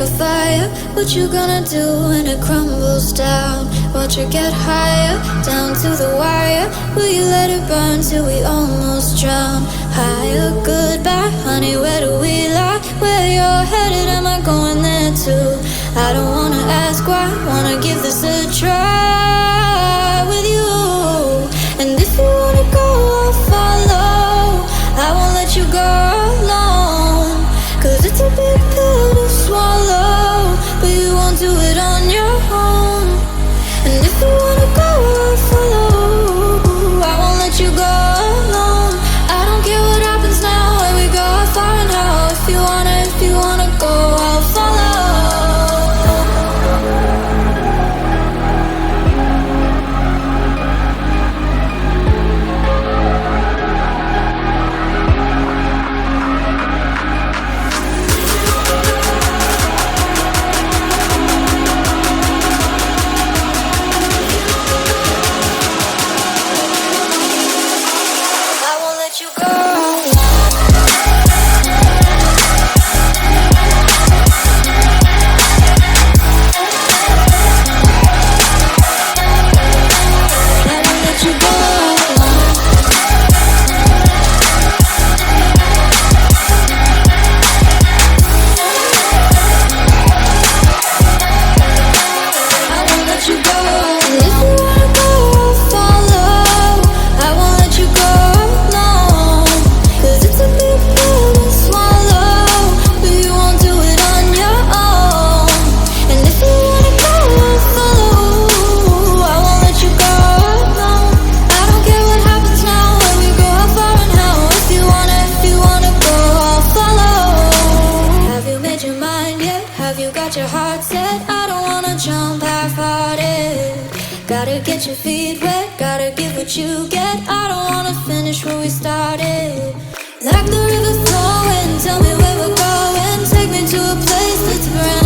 a fire. What you gonna do when it crumbles down? Watch it get higher, down to the wire. Will you let it burn till we almost drown? Higher, goodbye, honey, where do we lie? Where you're headed, am I going there too? I don't wanna ask why, wanna give this a try with you. And if you wanna go, I'll follow. I won't let you go alone, 'cause it's a big pill to swallow, but you won't do it on your own. And if you wanna go, I'll follow. I won't let you go alone. I don't care what happens now, where we go, how far and how. If you wanna go, I'll follow. You go. Have you got your heart set? I don't wanna jump half-hearted. Gotta get your feet wet, gotta give what you get. I don't wanna finish where we started. Like the river flowing, tell me where we're going. Take me to a place that's brand